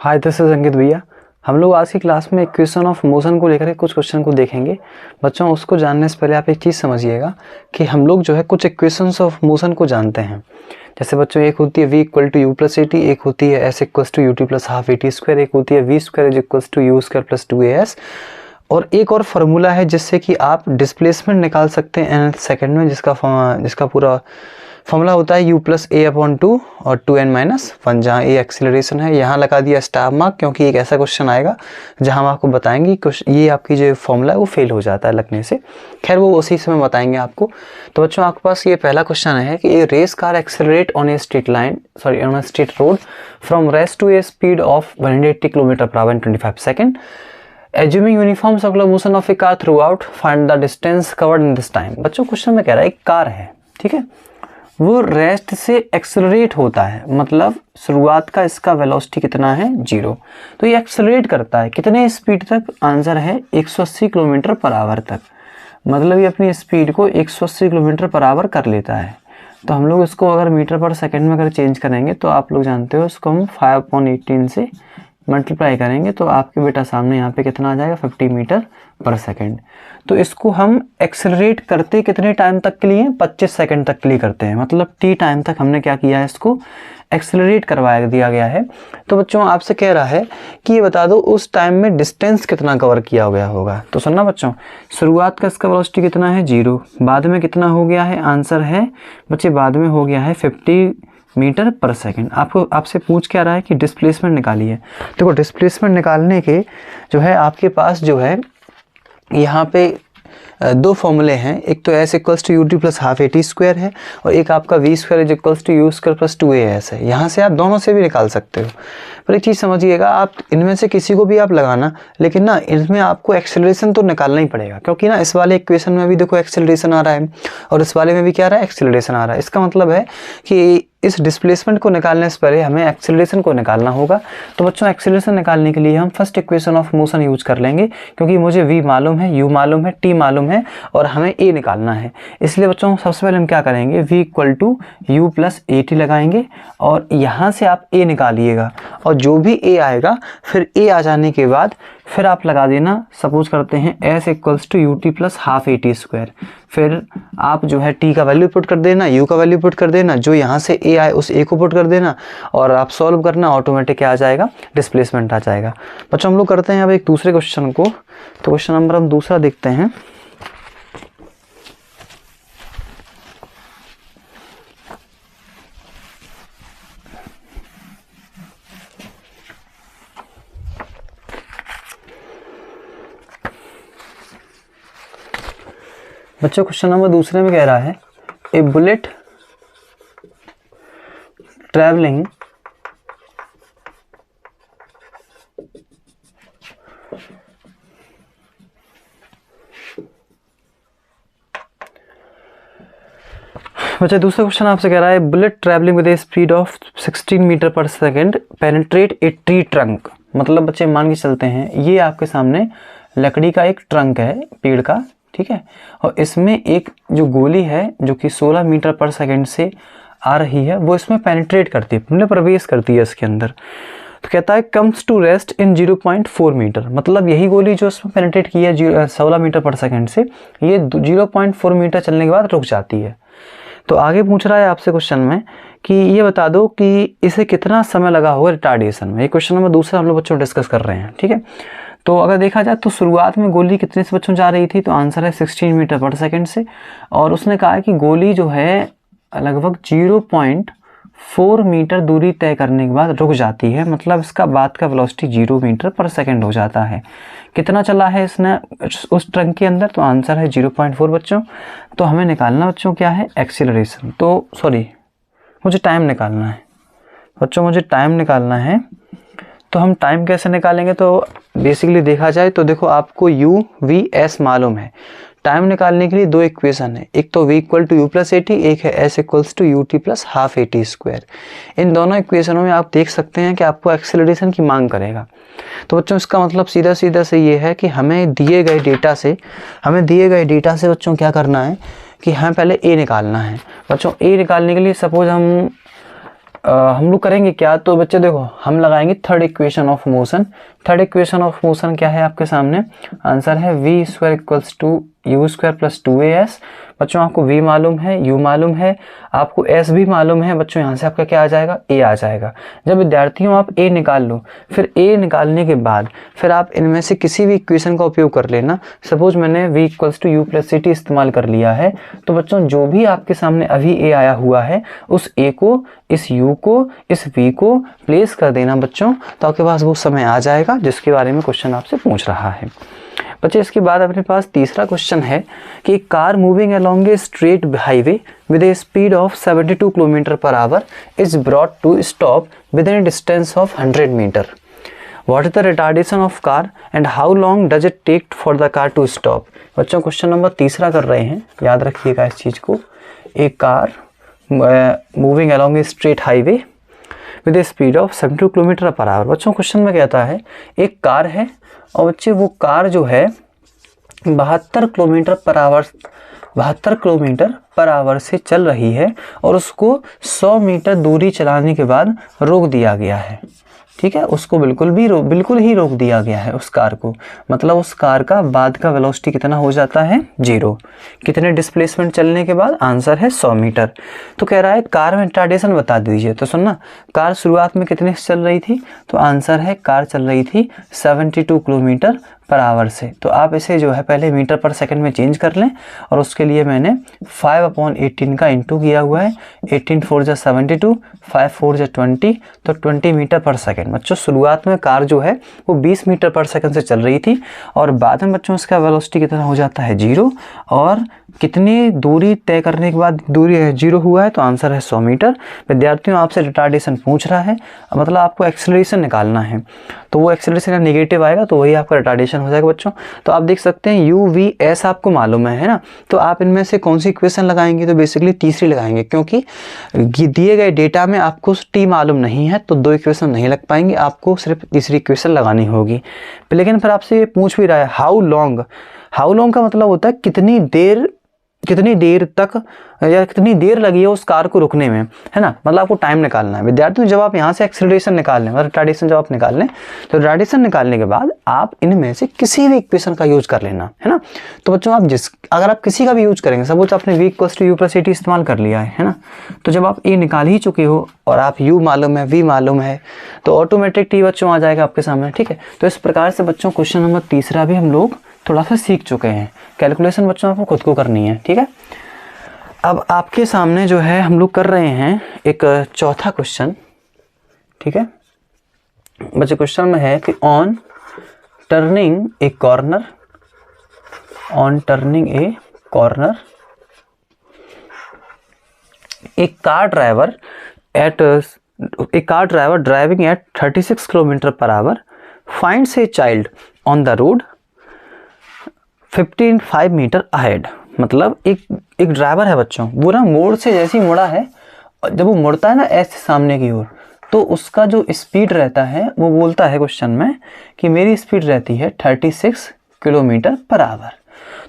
Hi, this is अंकित भैया। हम लोग आज की क्लास में इक्वेशन ऑफ मोशन को लेकर के कुछ क्वेश्चन को देखेंगे। बच्चों, उसको जानने से पहले आप एक चीज़ समझिएगा कि हम लोग जो है कुछ इक्वेशंस ऑफ मोशन को जानते हैं। जैसे बच्चों, एक होती है v equal to u plus a t, एक होती है s equals to u t plus half a t square, एक होती है v square is equals to u square plus 2as, और एक और फार्मूला है जिससे कि आप डिस्प्लेसमेंट निकाल सकते हैं nth सेकंड में, जिसका पूरा फॉर्मूला होता है u प्लस ए अपॉन 2 और 2n-1, जहाँ ए एक्सीलरेशन है। यहाँ लगा दिया स्टार मार्क क्योंकि एक ऐसा क्वेश्चन आएगा जहाँ हम आपको बताएंगे ये आपकी जो फॉर्मूला है वो फेल हो जाता है लगने से। खैर, वो उसी समय बताएंगे आपको। तो बच्चों, आपके पास ये पहला क्वेश्चन है कि a race car accelerate on a straight road from rest to a speed of 180 kilometre per hour in 25 second. Assuming uniform circular motion of a car throughout, find the distance covered in this time। बच्चों, question में कह रहा है एक car है, ठीक है, वो रेस्ट से एक्सेलरेट होता है, मतलब शुरुआत का इसका वेलोसिटी कितना है, 0। तो ये एक्सेलरेट करता है कितने स्पीड तक? आंसर है 180 किलोमीटर पर आवर तक। मतलब ये अपनी स्पीड को 180 किलोमीटर पर आवर कर लेता है। तो हम लोग इसको अगर मीटर पर सेकंड में अगर चेंज करेंगे तो आप लोग जानते हो इसको हम 5/18 से मल्टीप्लाई करेंगे तो आपके बेटा सामने यहाँ पे कितना आ जाएगा, 50 मीटर पर सेकंड। तो इसको हम एक्सेलरेट करते कितने टाइम तक के लिए? 25 सेकंड तक के लिए करते हैं। मतलब t टाइम तक हमने क्या किया है, इसको एक्सेलरेट करवाया दिया गया है। तो बच्चों, आपसे कह रहा है कि ये बता दो उस टाइम में डिस्टेंस कितना कवर किया गया होगा। तो सुनना बच्चों, शुरुआत का इसका वेलोसिटी कितना है, 0। बाद में कितना हो गया है? आंसर है बच्चे बाद में हो गया है 50 मीटर पर सेकंड। आपसे पूछ क्या रहा है कि डिस्प्लेसमेंट निकालिए। देखो, डिस्प्लेसमेंट निकालने के जो है आपके पास जो है यहाँ पे दो फॉर्मूले हैं। एक तो s equals to u t plus half a t square है और एक आपका v square is equals to u square plus 2as है। यहाँ से आप दोनों से भी निकाल सकते हो, पर एक चीज़ समझिएगा, आप इनमें से किसी को भी आप लगाना, लेकिन ना इसमें आपको एक्सेलरेशन तो निकालना ही पड़ेगा, क्योंकि ना इस वाले इक्वेशन में भी देखो एक्सेलरेशन आ रहा है और इस वाले में भी क्या आ रहा है, एक्सेलरेशन आ रहा है। इसका मतलब है कि इस डिस्प्लेसमेंट को निकालने से पहले हमें एक्सेलरेशन को निकालना होगा। तो बच्चों, एक्सेलरेशन निकालने के लिए हम first equation of motion use कर लेंगे, क्योंकि मुझे v मालूम है, u मालूम है, t मालूम है और हमें a निकालना है। इसलिए बच्चों, सबसे पहले हम क्या करेंगे, v equal to u plus a t लगाएंगे और यहाँ से आप a निकालिएगा और जो भी a आएगा फिर a आ जाने के बाद फिर आप लगा देना, सपोज करते हैं s equals to u t plus half a t square. फिर आप जो है t का वैल्यू पुट कर देना, u का वैल्यू पुट कर देना, जो यहाँ से a आए उस a को पुट कर देना और आप सॉल्व करना, ऑटोमेटिक क्या आ जाएगा, डिस्प्लेसमेंट आ जाएगा। बच्चों, हम लोग करते हैं अब एक दूसरे क्वेश्चन को। तो क्वेश्चन नंबर हम दूसरा देखते हैं। बच्चों, क्वेश्चन नंबर दूसरे में कह रहा है ए बुलेट ट्रैवलिंग बच्चा, दूसरा क्वेश्चन आपसे कह रहा है bullet travelling with a speed of 16 metre per second penetrate a tree trunk. मतलब बच्चे, मान के चलते हैं ये आपके सामने लकड़ी का एक ट्रंक है, पेड़ का, ठीक है, और इसमें एक जो गोली है जो कि 16 मीटर पर सेकंड से आ रही है, वो इसमें पेनिट्रेट करती है, मतलब प्रवेश करती है इसके अंदर। तो कहता है comes to rest in 0.4 metre. मतलब यही गोली जो इसमें पेनिट्रेट की है 16 मीटर पर सेकंड से, ये 0.4 मीटर चलने के बाद रुक जाती है। तो आगे पूछ रहा है आपसे क्वेश्चन में कि ये बता दो कि इसे कितना समय लगा होगा रिटार्डेशन में। ये क्वेश्चन नंबर दूसरा हम लोग बच्चों डिस्कस कर रहे हैं, ठीक है। तो अगर देखा जाए तो शुरुआत में गोली कितने से बच्चों जा रही थी, तो आंसर है 16 मीटर पर सेकंड से, और उसने कहा कि गोली जो है लगभग 0.4 मीटर दूरी तय करने के बाद रुक जाती है। मतलब इसका बाद का वेलोसिटी 0 मीटर पर सेकंड हो जाता है। कितना चला है इसने उस ट्रंक के अंदर, तो आंसर है 0.4 बच्चों। तो हमें निकालना बच्चों क्या है, एक्सीलरेशन। तो सॉरी, मुझे टाइम निकालना है बच्चों, मुझे टाइम निकालना है। तो हम टाइम कैसे निकालेंगे, तो बेसिकली देखा जाए तो देखो, आपको u v s मालूम है। टाइम निकालने के लिए दो इक्वेशन है, एक तो v equal to u plus a t, एक है s equals to u t plus half a t square. इन दोनों इक्वेशनों में आप देख सकते हैं कि आपको एक्सेलरेशन की मांग करेगा। तो बच्चों, इसका मतलब सीधा सीधा से ये है कि हमें दिए गए डेटा से बच्चों क्या करना है कि हमें पहले a निकालना है। बच्चों, a निकालने के लिए सपोज हम हम लोग करेंगे क्या, तो बच्चे देखो हम लगाएंगे third equation of motion. Third equation of motion क्या है आपके सामने, आंसर है v square equals to u square plus 2as। बच्चों आपको v मालूम है, u मालूम है, आपको s भी मालूम है। बच्चों यहाँ से आपका क्या आ जाएगा, a आ जाएगा। जब विद्यार्थियों आप a निकाल लो, फिर a निकालने के बाद फिर आप इनमें से किसी भी इक्वेशन का उपयोग कर लेना। सपोज मैंने v equals to u plus ct इस्तेमाल कर लिया है, तो बच्चों जो भी आपके सामने अभी a आया हुआ है उस a को, इस u को, इस v को प्लेस कर देना बच्चों, तो आपके पास वो समय आ जाएगा जिसके बारे में क्वेश्चन आपसे पूछ रहा है। बच्चे इसके बाद अपने पास तीसरा क्वेश्चन है कि car moving along a straight highway with a speed of 72 kilometre per hour is brought to stop within distance of 100 metre. What is the retardation of car and how long does it take for the car to stop. बच्चों question number तीसरा कर रहे हैं, याद रखिएगा इस चीज़ को। एक car moving along a straight highway with a speed of 72 kilometre per our. बच्चों क्वेश्चन में कहता है एक कार है और बच्चे वो कार जो है 72 किलोमीटर पर आवर से चल रही है और उसको 100 मीटर दूरी चलाने के बाद रोक दिया गया है। ठीक है, उसको बिल्कुल ही रोक दिया गया है उस कार को। मतलब उस कार का बाद का वेलोसिटी कितना हो जाता है, 0। कितने डिस्प्लेसमेंट चलने के बाद, आंसर है 100 मीटर। तो कह रहा है कार में रिटार्डेशन बता दीजिए। तो सुनना, कार शुरुआत में कितने से चल रही थी, तो आंसर है कार चल रही थी 72 किलोमीटर पर आवर से। तो आप इसे जो है पहले मीटर पर सेकंड में चेंज कर लें और उसके लिए मैंने 5/18 का इंटू किया हुआ है। 18 4 जा 72, 5 4 जा 20, तो 20 मीटर पर सेकंड। बच्चों शुरुआत में कार जो है वो 20 मीटर पर सेकंड से चल रही थी और बाद में बच्चों इसका वेलोसिटी कितना हो जाता है, 0। और कितनी दूरी तय करने के बाद दूरी 0 हुआ है, तो आंसर है 100 मीटर। विद्यार्थियों आपसे रिटार्डेशन पूछ रहा है, मतलब आपको एक्सेलरेशन निकालना है, तो वो एक्सेलरेशन का नेगेटिव आएगा तो वही आपका रिटार्डेशन हो जाएगा बच्चों। तो आप देख सकते हैं u v s आपको मालूम है ना, तो आप इनमें से कौन सी इक्वेशन लगाएंगे, तो बेसिकली तीसरी लगाएंगे, क्योंकि दिए गए डेटा में आपको t मालूम नहीं है तो 2 इक्वेशन नहीं लग पाएंगे, आपको सिर्फ तीसरी इक्वेशन लगानी होगी। लेकिन फिर आपसे ये पूछ भी रहा है हाउ लॉन्ग का मतलब होता है कितनी देर तक या कितनी देर लगी है उस कार को रुकने में, है ना, मतलब आपको टाइम निकालना है। विद्यार्थियों जब आप यहाँ से एक्सेलरेशन निकाल लें, मतलब रिटार्डेशन जब आप निकाल लें, तो रिटार्डेशन निकालने के बाद आप इनमें से किसी भी इक्वेशन का यूज कर लेना, है ना। तो बच्चों आप अगर आप किसी का भी यूज करेंगे, सपोज आपने v equals to u plus ct इस्तेमाल कर लिया है ना, तो जब आप a निकाल ही चुके हो और आप u मालूम है, v मालूम है, तो ऑटोमेटिक t बच्चों आ जाएगा आपके सामने। ठीक है, तो इस प्रकार से बच्चों क्वेश्चन नंबर तीसरा भी हम लोग थोड़ा सा सीख चुके हैं। कैलकुलेशन बच्चों आपको खुद को करनी है। ठीक है, अब आपके सामने जो है हम लोग कर रहे हैं एक चौथा क्वेश्चन। ठीक है बच्चे, क्वेश्चन में है कि on turning a corner a car driver driving at 36 kilometre per hour finds a child on the road 5 metre ahead. मतलब एक ड्राइवर है बच्चों, वो ना मोड़ से जैसे ही मुड़ा है, जब वो मुड़ता है ना ऐसे सामने की ओर, तो उसका जो स्पीड रहता है वो बोलता है क्वेश्चन में कि मेरी स्पीड रहती है 36 किलोमीटर पर आवर।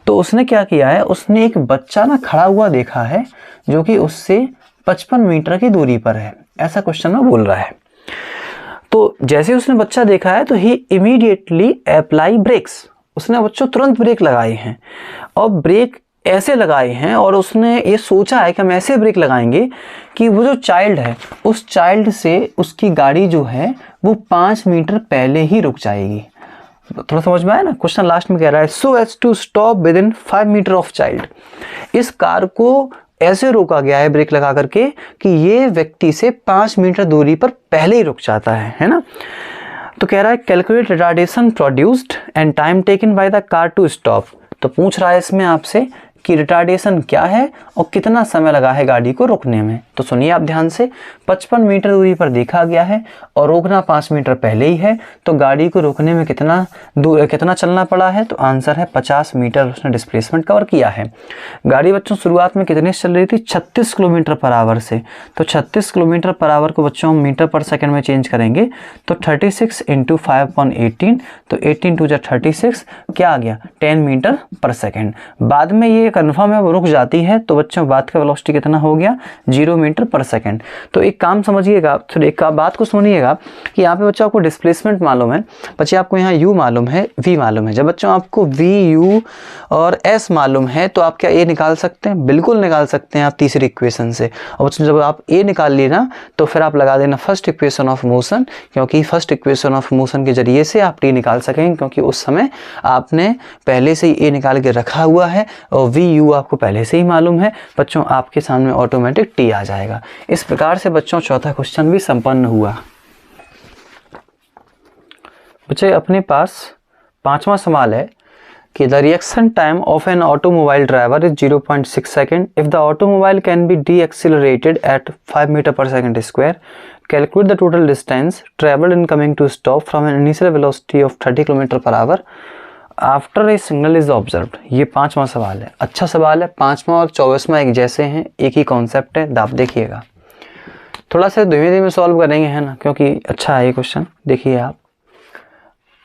तो उसने क्या किया है, उसने एक बच्चा ना खड़ा हुआ देखा है जो कि उससे 55 मीटर की दूरी पर है, ऐसा क्वेश्चन में बोल रहा है। तो जैसे उसने बच्चा देखा है तो ही इमीडिएटली अप्लाई ब्रेक्स, उसने बच्चों तुरंत ब्रेक लगाए हैं और ब्रेक ऐसे लगाए हैं और उसने ये सोचा है कि हम ऐसे ब्रेक लगाएंगे कि वो जो चाइल्ड है उस चाइल्ड से उसकी गाड़ी जो है वो 5 मीटर पहले ही रुक जाएगी। थोड़ा समझ में आया ना, क्वेश्चन लास्ट में कह रहा है so as to stop within 5 metre of child. इस कार को ऐसे रोका गया है ब्रेक लगा करके कि ये व्यक्ति से 5 मीटर दूरी पर पहले ही रुक जाता है ना। तो कह रहा है calculate retardation produced and time taken by the car to stop. तो पूछ रहा है इसमें आपसे कि रिटार्डेशन क्या है और कितना समय लगा है गाड़ी को रुकने में। तो सुनिए आप ध्यान से, 55 मीटर दूरी पर देखा गया है और रोकना 5 मीटर पहले ही है, तो गाड़ी को रोकने में कितना चलना पड़ा है, तो आंसर है 50 मीटर उसने डिस्प्लेसमेंट कवर किया है। गाड़ी बच्चों शुरुआत में कितने से चल रही थी, 36 किलोमीटर पर आवर से। तो 36 किलोमीटर पर आवर को बच्चों हम मीटर पर सेकंड में चेंज करेंगे, तो 36 इंटू 5/18, तो 18 2 जा 36, क्या आ गया 10 मीटर पर सेकंड। बाद में ये कन्फर्म है वो रुक जाती है, तो बच्चों बात का वेलोसिटी कितना हो गया 0 मीटर पर सेकंड। तो एक काम समझिएगा, तो एक बात को सुनिएगा कि यहाँ पे बच्चों आपको डिस्प्लेसमेंट मालूम है, बच्चे आपको यहाँ u मालूम है, v मालूम है। जब बच्चों आपको v, u और s मालूम है तो आप क्या a निकाल सकते हैं? बिल्कुल निकाल सकते हैं आप तीसरी इक्वेशन से। और बच्चों जब आप a निकाल लिए ना तो फिर आप लगा देना फर्स्ट इक्वेशन ऑफ मोशन, क्योंकि फर्स्ट इक्वेशन ऑफ मोशन के जरिए से आप t निकाल सकेंगे, क्योंकि उस समय आपने पहले से ही a निकाल के रखा हुआ है और v, u आपको पहले से ही मालूम है। बच्चों आपके सामने ऑटोमेटिक t आ जाएगा। इस प्रकार से बच्चों चौथा क्वेश्चन भी संपन्न हुआ। बच्चे अपने पास पांचवा सवाल है कि the reaction time of an automobile driver is 0.6 second if the automobile can be decelerated at 5 metre per second square. Calculate the total distance travelled in coming to stop from an initial velocity of 30 kilometre per hour after a signal is observed. ये पांचवा सवाल है। अच्छा सवाल है। पांचवा और 24वां एक जैसे हैं, एक ही कॉन्सेप्ट है। आप देखिएगा, थोड़ा सा धीमे धीमे सॉल्व करेंगे, है ना, क्योंकि अच्छा है ये क्वेश्चन। देखिए आप,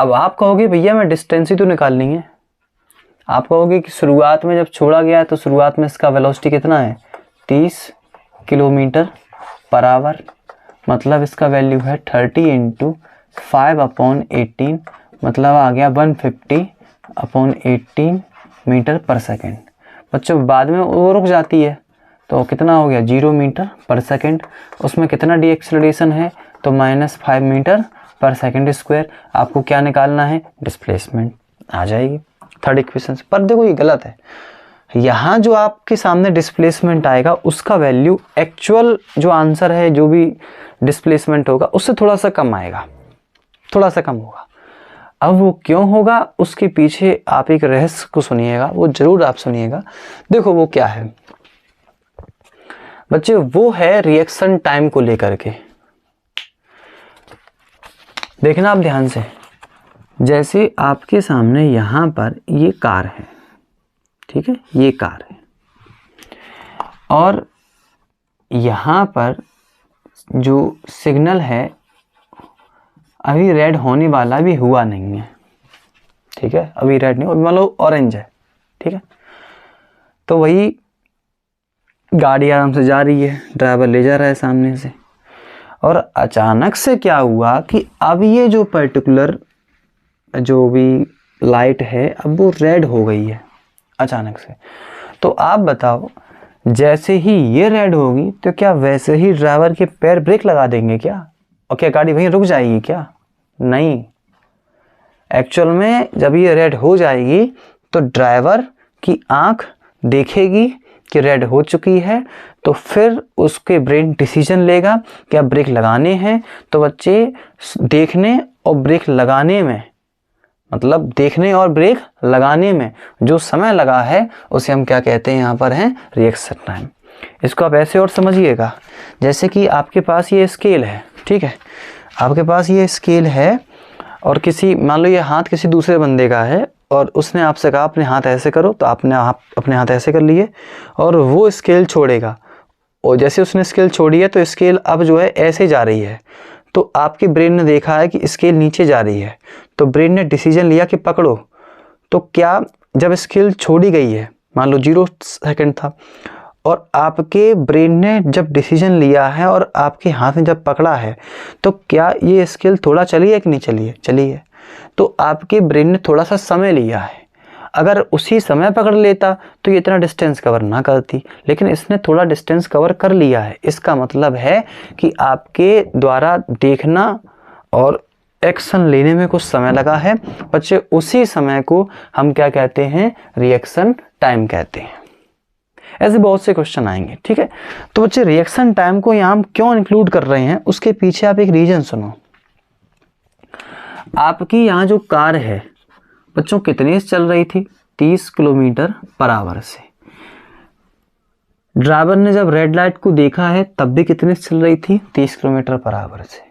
अब आप कहोगे भैया मैं डिस्टेंस ही तो निकालनी है। आप कहोगे कि शुरुआत में जब छोड़ा गया है तो शुरुआत में इसका वेलोसिटी कितना है 30 किलोमीटर पर आवर, मतलब इसका वैल्यू है 30 × 5/18, मतलब आ गया 150/18 मीटर पर सेकेंड। बच्चों बाद में वो रुक जाती है तो कितना हो गया 0 मीटर पर सेकेंड। उसमें कितना डी एक्सेलरेशन है तो -5 मीटर पर सेकेंड स्क्वायर। आपको क्या निकालना है? डिस्प्लेसमेंट आ जाएगी थर्ड इक्वेशन से। पर देखो ये गलत है, यहाँ जो आपके सामने डिस्प्लेसमेंट आएगा उसका वैल्यू एक्चुअल जो आंसर है, जो भी डिस्प्लेसमेंट होगा उससे थोड़ा सा कम आएगा, थोड़ा सा कम होगा। अब वो क्यों होगा उसके पीछे आप एक रहस्य को सुनिएगा, वो जरूर आप सुनिएगा। देखो वो क्या है बच्चे, वो है रिएक्शन टाइम को लेकर के। देखना आप ध्यान से, जैसे आपके सामने यहाँ पर ये कार है, ठीक है, ये कार है, और यहाँ पर जो सिग्नल है अभी रेड होने वाला भी हुआ नहीं है, ठीक है, अभी रेड नहीं, मान लो ऑरेंज है, ठीक है। तो वही गाड़ी आराम से जा रही है, ड्राइवर ले जा रहा है सामने से, और अचानक से क्या हुआ कि अब ये जो पर्टिकुलर जो भी लाइट है अब वो रेड हो गई है अचानक से। तो आप बताओ, जैसे ही ये रेड होगी तो क्या वैसे ही ड्राइवर के पैर ब्रेक लगा देंगे क्या, और क्या गाड़ी वहीं रुक जाएगी क्या? नहीं, एक्चुअल में जब ये रेड हो जाएगी तो ड्राइवर की आंख देखेगी कि रेड हो चुकी है, तो फिर उसके ब्रेन डिसीजन लेगा कि अब ब्रेक लगाने हैं। तो बच्चे देखने और ब्रेक लगाने में, मतलब देखने और ब्रेक लगाने में जो समय लगा है उसे हम क्या कहते हैं, यहाँ पर है रिएक्शन टाइम। इसको आप ऐसे और समझिएगा, जैसे कि आपके पास ये स्केल है, ठीक है, आपके पास ये स्केल है और किसी, मान लो ये हाथ किसी दूसरे बंदे का है और उसने आपसे कहा अपने हाथ ऐसे करो, तो आपने अपने हाथ ऐसे कर लिए और वो स्केल छोड़ेगा, और जैसे उसने स्केल छोड़ी है तो स्केल अब जो है ऐसे जा रही है। तो आपके ब्रेन ने देखा है कि स्केल नीचे जा रही है, तो ब्रेन ने डिसीजन लिया कि पकड़ो। तो क्या जब स्केल छोड़ी गई है, मान लो 0 सेकंड था, और आपके ब्रेन ने जब डिसीजन लिया है और आपके हाथ में जब पकड़ा है, तो क्या ये स्केल थोड़ा चली है कि नहीं चली है? चली है। तो आपके ब्रेन ने थोड़ा सा समय लिया है। अगर उसी समय पकड़ लेता तो ये इतना डिस्टेंस कवर ना करती, लेकिन इसने थोड़ा डिस्टेंस कवर कर लिया है। इसका मतलब है कि आपके द्वारा देखना और एक्शन लेने में कुछ समय लगा है बच्चे, उसी समय को हम क्या कहते हैं? रिएक्शन टाइम कहते हैं। ऐसे बहुत से क्वेश्चन आएंगे, ठीक है। तो बच्चे रिएक्शन टाइम को यहाँ हम क्यों इंक्लूड कर रहे हैं, उसके पीछे आप एक रीजन सुनो। आपकी यहाँ जो कार है बच्चों कितनी से चल रही थी? 30 किलोमीटर पर आवर से। ड्राइवर ने जब रेड लाइट को देखा है तब भी कितनी से चल रही थी? 30 किलोमीटर पर आवर से।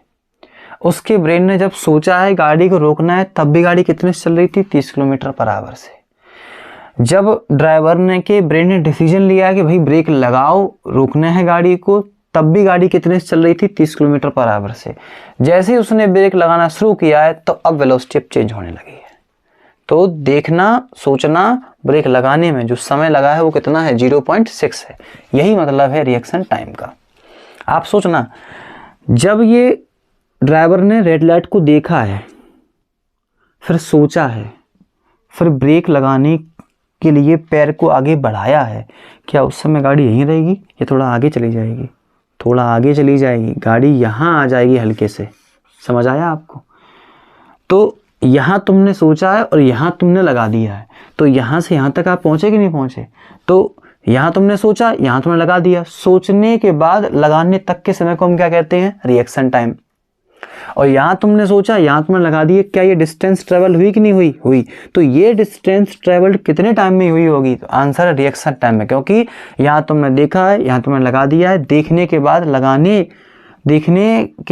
उसके ब्रेन ने जब सोचा है गाड़ी को रोकना है तब भी गाड़ी कितने से चल रही थी? 30 किलोमीटर पर आवर से। जब ड्राइवर ने के ब्रेन ने डिसीजन लिया कि भाई ब्रेक लगाओ, रोकना है गाड़ी को, तब भी गाड़ी कितने से चल रही थी? 30 किलोमीटर पर आवर से। जैसे ही उसने ब्रेक लगाना शुरू किया है तो अब वेलोसिटी चेंज होने लगी है। तो देखना, सोचना, ब्रेक लगाने में जो समय लगा है वो कितना है, 0.6 है। यही मतलब है रिएक्शन टाइम का। आप सोचना, जब ये ड्राइवर ने रेड लाइट को देखा है, फिर सोचा है, फिर ब्रेक लगाने के लिए पैर को आगे बढ़ाया है, क्या उस समय गाड़ी यहीं रहेगी या थोड़ा आगे चली जाएगी? थोड़ा आगे चली जाएगी, गाड़ी यहाँ आ जाएगी हल्के से। समझ आया आपको? तो यहाँ तुमने सोचा है और यहाँ तुमने लगा दिया है, तो यहाँ से यहाँ तक आप पहुँचे कि नहीं पहुँचे? तो यहाँ तुमने सोचा, यहाँ तुमने लगा दिया। सोचने के बाद लगाने तक के समय को हम क्या कहते हैं, रिएक्शन टाइम। और यहाँ तुमने सोचा, यहाँ तुमने लगा दिए, क्या ये डिस्टेंस ट्रेवल हुई कि नहीं हुई? हुई। तो ये डिस्टेंस ट्रेवल्ड कितने टाइम में हुई होगी? तो आंसर है रिएक्शन टाइम में, क्योंकि यहाँ तुमने देखा है, यहाँ तुमने लगा दिया है। देखने के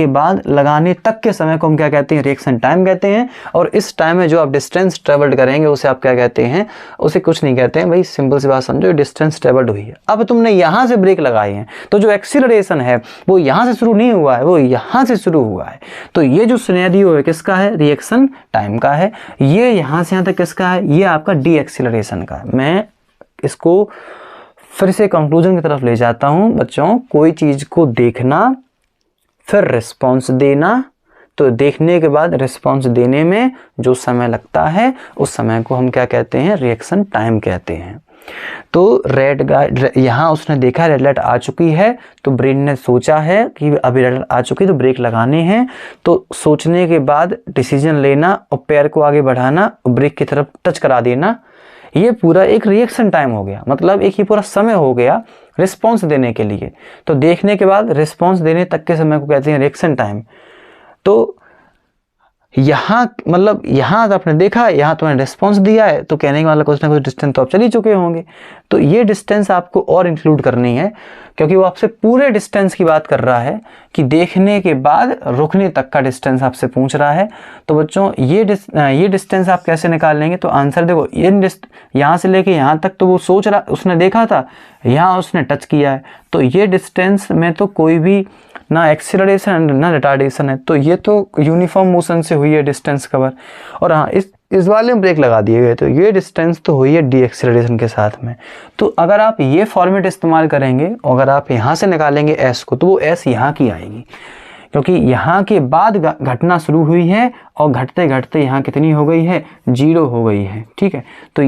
बाद लगाने तक के समय को हम क्या कहते हैं, रिएक्शन टाइम कहते हैं। और इस टाइम में जो आप डिस्टेंस ट्रेवल्ड करेंगे उसे आप क्या कहते हैं, उसे कुछ नहीं कहते हैं भाई, सिंपल सी बात समझो, डिस्टेंस ट्रेवल्ड हुई है। अब तुमने यहाँ से ब्रेक लगाए हैं, तो जो एक्सीलरेशन है वो यहाँ से शुरू नहीं हुआ है, वो यहाँ से शुरू हुआ है। तो ये जो सिनेरियो है किसका है, रिएक्शन टाइम का है। ये यहाँ से यहाँ तक किसका है, ये आपका डी एक्सीलरेशन का है। मैं इसको फिर से कंक्लूजन की तरफ ले जाता हूँ बच्चों। कोई चीज़ को देखना, फिर रिस्पॉन्स देना, तो देखने के बाद रिस्पॉन्स देने में जो समय लगता है उस समय को हम क्या कहते हैं, रिएक्शन टाइम कहते हैं। तो यहाँ उसने देखा रेड लाइट आ चुकी है, तो ब्रेन ने सोचा है कि अभी रेड लाइट आ चुकी है तो ब्रेक लगाने हैं। तो सोचने के बाद डिसीजन लेना और पैर को आगे बढ़ाना, ब्रेक की तरफ टच करा देना, ये पूरा एक रिएक्शन टाइम हो गया। मतलब एक ये पूरा समय हो गया रिस्पॉन्स देने के लिए। तो देखने के बाद रिस्पॉन्स देने तक के समय को कहते हैं रिएक्शन टाइम। तो यहाँ मतलब यहाँ आपने देखा, यहाँ तुमने रिस्पॉन्स दिया है, तो कहने का मतलब कुछ ना कुछ डिस्टेंस तो आप चल ही चुके होंगे। तो ये डिस्टेंस आपको और इंक्लूड करनी है, क्योंकि वो आपसे पूरे डिस्टेंस की बात कर रहा है कि देखने के बाद रुकने तक का डिस्टेंस आपसे पूछ रहा है। तो बच्चों ये डिस्टेंस आप कैसे निकाल लेंगे? तो आंसर देखो, ये यहाँ से लेके यहाँ तक तो वो सोच रहा, उसने देखा था, यहाँ उसने टच किया है, तो ये डिस्टेंस में तो कोई भी ना एक्सीलरेशन ना रिटार्डेशन है, तो ये तो यूनिफॉर्म मोशन से हुई है डिस्टेंस कवर। और हाँ, इस वाले में ब्रेक लगा दिए गए, तो ये डिस्टेंस तो हुई है डी एक्सीलरेशन के साथ में। तो अगर आप ये फॉर्मेट इस्तेमाल करेंगे, अगर आप यहाँ से निकालेंगे एस को, तो वो एस यहाँ की आएगी, क्योंकि यहाँ के बाद घटना शुरू हुई है और घटते घटते यहाँ कितनी हो गई है, 0 हो गई है। ठीक है, तो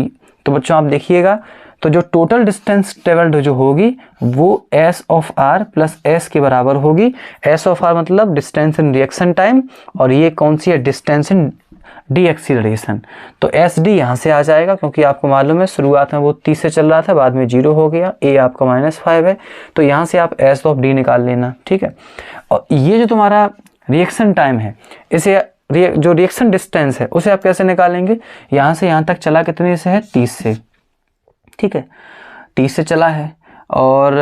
बच्चों आप देखिएगा, तो जो टोटल डिस्टेंस ट्रेवल्ड जो होगी वो s of r plus s के बराबर होगी। एस ऑफ आर मतलब डिस्टेंस इन रिएक्शन टाइम, और ये कौन सी है, डिस्टेंस इन डी एक्सीलरेशन। तो एस डी यहाँ से आ जाएगा, क्योंकि आपको मालूम है शुरुआत में वो 30 से चल रहा था, बाद में 0 हो गया। ए आपका -5 है, तो यहाँ से आप एस ऑफ डी निकाल लेना। ठीक है, और ये जो तुम्हारा रिएक्शन टाइम है, इसे जो रिएक्शन डिस्टेंस है उसे आप कैसे निकालेंगे? यहाँ से यहाँ तक चला कितने से है, 30 से। ठीक है, 30 से चला है, और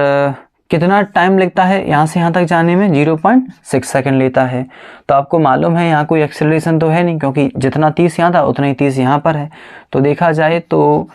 कितना टाइम लगता है यहाँ से यहाँ तक जाने में, 0.6 सेकेंड लेता है। तो आपको मालूम है यहाँ कोई एक्सेलरेशन तो है नहीं, क्योंकि जितना 30 यहाँ था उतना ही 30 यहाँ पर है। तो देखा जाए तो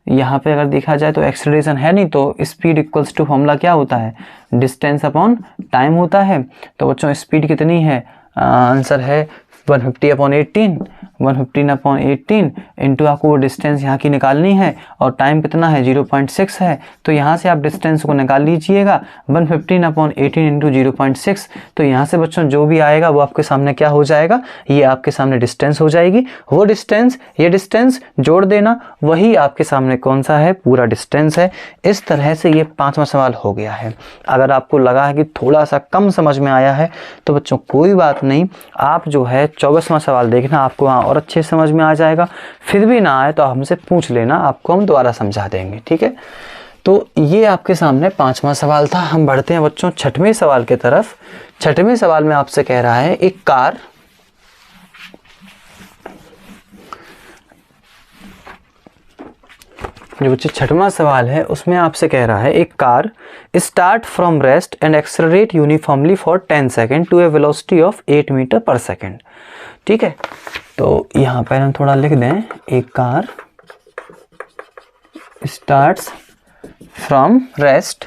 यहाँ पे अगर देखा जाए तो एक्सेलरेशन है नहीं, तो स्पीड इक्वल्स टू फॉर्मूला क्या होता है, डिस्टेंस अपॉन टाइम होता है। तो बच्चों स्पीड कितनी है, आंसर है 150/18, 115/18 इंटू आपको वो डिस्टेंस यहाँ की निकालनी है, और टाइम कितना है, 0.6 है। तो यहाँ से आप डिस्टेंस को निकाल लीजिएगा, 115/18 इंटू 0.6। तो यहाँ से बच्चों जो भी आएगा वो आपके सामने क्या हो जाएगा, ये आपके सामने डिस्टेंस हो जाएगी। वो डिस्टेंस, ये डिस्टेंस जोड़ देना, वही आपके सामने कौन सा है, पूरा डिस्टेंस है। इस तरह से ये 5वां सवाल हो गया है। अगर आपको लगा है कि थोड़ा सा कम समझ में आया है तो बच्चों कोई बात नहीं, आप जो है 24वां सवाल देखना, आपको वहाँ और अच्छे समझ में आ जाएगा। फिर भी ना आए तो हमसे पूछ लेना, आपको हम दोबारा समझा देंगे। ठीक है, तो ये आपके सामने 5वां सवाल था। हम बढ़ते हैं बच्चों 6वें सवाल की तरफ। 6वें सवाल में आपसे कह रहा है, एक कार जो बच्चे 6वां सवाल है उसमें आपसे कह रहा है, एक car start from rest and accelerate uniformly for 10 second to a velocity of 8 metre per second. ठीक है, तो यहाँ पर हम थोड़ा लिख दें, एक car starts from rest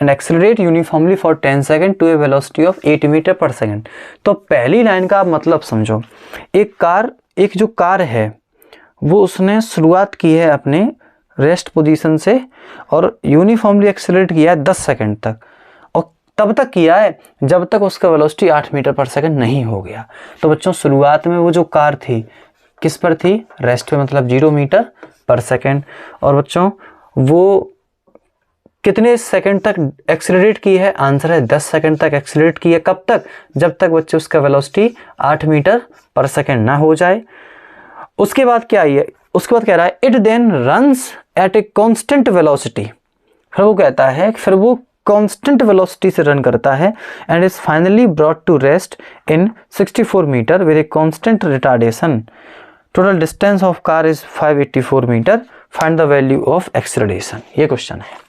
and accelerate uniformly for 10 second to a velocity of 8 metre per second. तो पहली लाइन का आप मतलब समझो, एक जो कार है वो उसने शुरुआत की है अपने रेस्ट पोजीशन से और यूनिफॉर्मली एक्सेलरेट किया है 10 सेकंड तक, और तब तक किया है जब तक उसका वेलोसिटी 8 मीटर पर सेकंड नहीं हो गया। तो बच्चों शुरुआत में वो जो कार थी किस पर थी, रेस्ट पे, मतलब 0 मीटर पर सेकंड। और बच्चों वो कितने सेकंड तक एक्सेलरेट की है, आंसर है 10 सेकंड तक एक्सेलरेट की है। कब तक, जब तक बच्चे उसका वेलोसिटी 8 मीटर पर सेकंड ना हो जाए। उसके बाद क्या है, उसके बाद कह रहा है it then runs at a constant velocity, फिर वो कहता है फिर वो कांस्टेंट वेलोसिटी से रन करता है and is finally brought to rest in 64 metre with a constant retardation. Total distance of car is 584 metre, find the value of acceleration. ये क्वेश्चन है।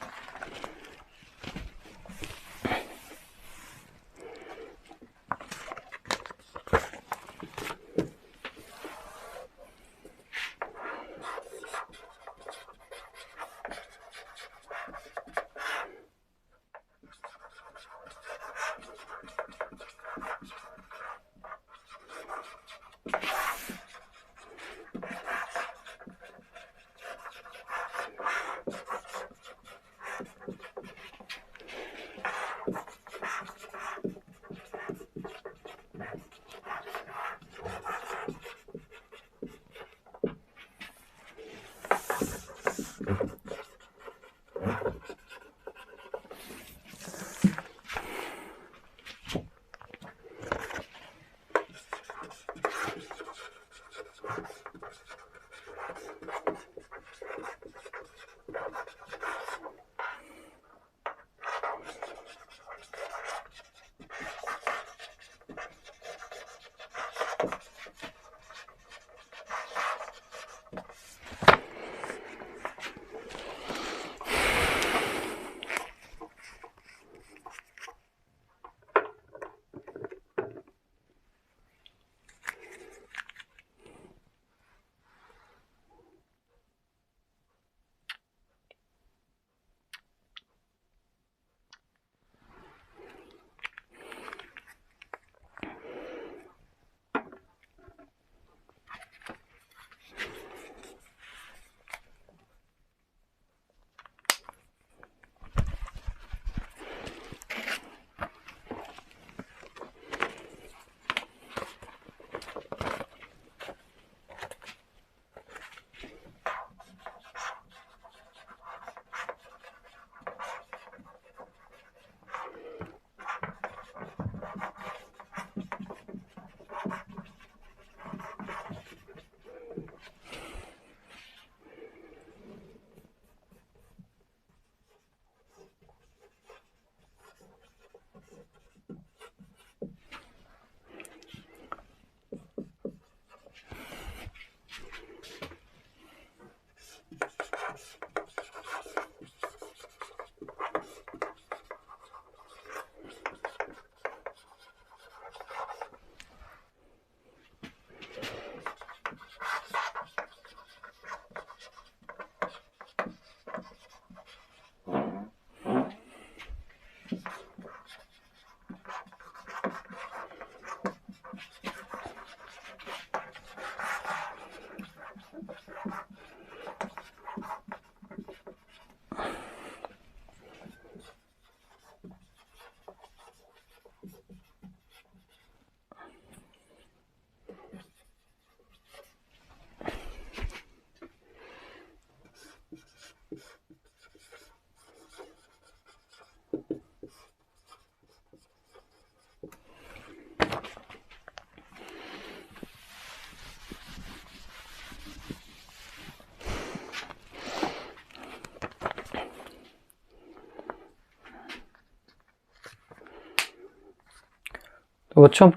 तो बच्चों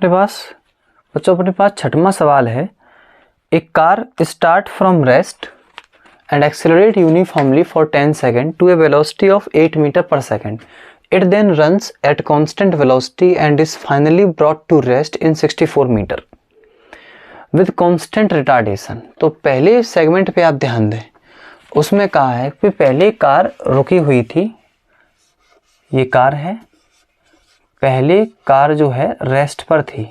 अपने पास छठवां सवाल है। A car start from rest and accelerate uniformly for 10 second to a velocity of 8 metre per second. It then runs at constant velocity and is finally brought to rest in 64 metre with constant retardation. तो पहले segment पे आप ध्यान दें, उसमें कहा है कि पहले कार रुकी हुई थी, ये कार है, पहले कार जो है रेस्ट पर थी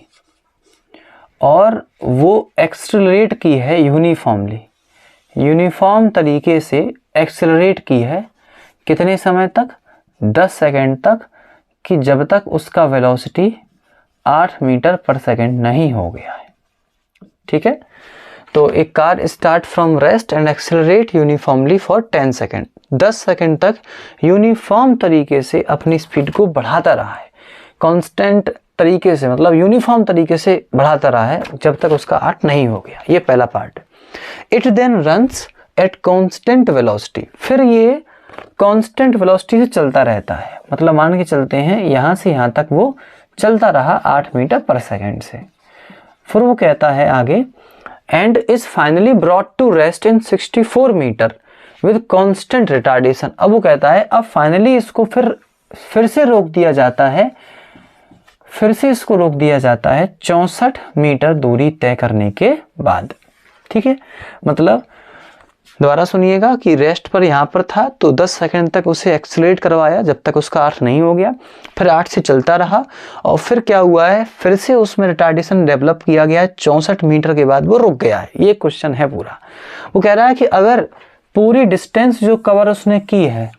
और वो एक्सेलरेट की है यूनिफॉर्मली। यूनिफॉर्म तरीके से एक्सेलरेट की है कितने समय तक, 10 सेकंड तक, कि जब तक उसका वेलोसिटी 8 मीटर पर सेकंड नहीं हो गया है। ठीक है, तो एक car start from rest and accelerate uniformly for 10 second, 10 second तक यूनिफॉर्म तरीके से अपनी स्पीड को बढ़ाता रहा है, कांस्टेंट तरीके से, मतलब यूनिफॉर्म तरीके से बढ़ाता रहा है जब तक उसका 8 नहीं हो गया। ये पहला part. It then runs at constant velocity, फिर ये कांस्टेंट वेलोसिटी से चलता रहता है, मतलब मान के चलते हैं यहाँ से यहाँ तक वो चलता रहा 8 मीटर पर सेकंड से। फिर वो कहता है आगे, and is finally brought to rest in 64 metre with constant retardation. अब वो कहता है अब फाइनली इसको फिर से रोक दिया जाता है, फिर से इसको रोक दिया जाता है 64 मीटर दूरी तय करने के बाद। ठीक है, मतलब दोबारा सुनिएगा कि रेस्ट पर यहाँ पर था तो 10 सेकंड तक उसे एक्सीलरेट करवाया जब तक उसका 8 नहीं हो गया, फिर 8 से चलता रहा और फिर क्या हुआ है, फिर से उसमें रिटार्डेशन डेवलप किया गया है, 64 मीटर के बाद वो रुक गया है। ये क्वेश्चन है पूरा। वो कह रहा है कि अगर पूरी डिस्टेंस जो कवर उसने की है,